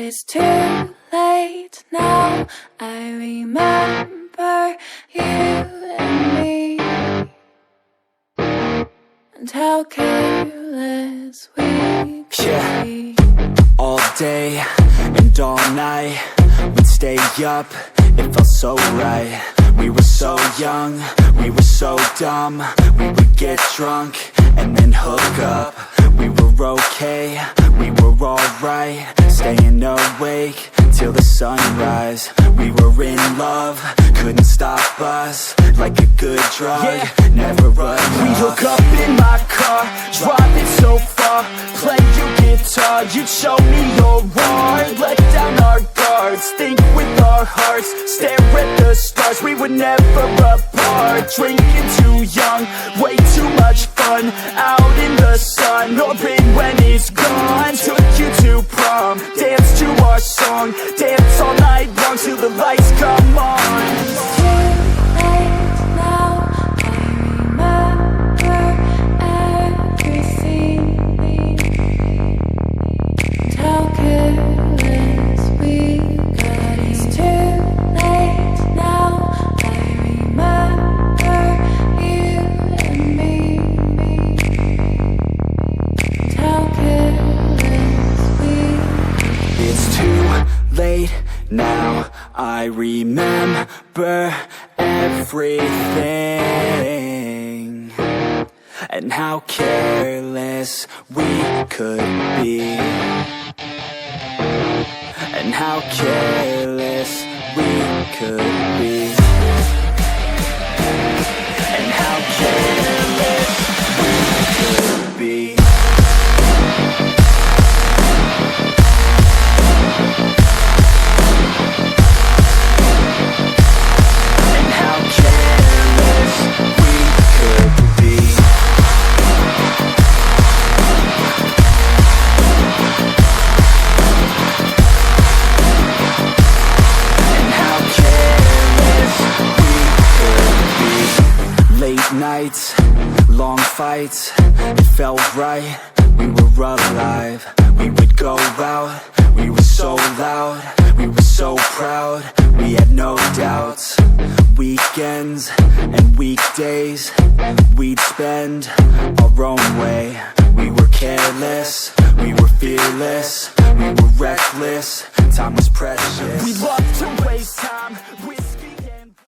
it's too late now. I remember you and me, and how careless we could be. All day and all night, we'd stay up, it felt so right. We were so young, we were so dumb. We would get drunk and then hook up. We were okay, we were alright, staying awake till the sunrise. We were in love, couldn't stop us, like a good drug, never enough. We hook up in my car, driving so far, play your guitar, you'd show me your art. Let down our guards, think with our hearts, stare at the stars, we were never apart. Drinking too young, way too much fun, out in the sun, orbit when it's gone. Took you to prom, dance to our song, dance all night long till the lights come on. Now I remember everything, and how careless we could be, and how careless we could be, and how careless we could be. Nights, long fights, it felt right, we were alive. We would go out, we were so loud, we were so proud, we had no doubts. Weekends and weekdays, we'd spend our own way. We were careless, we were fearless, we were reckless, time was precious. We loved to waste time,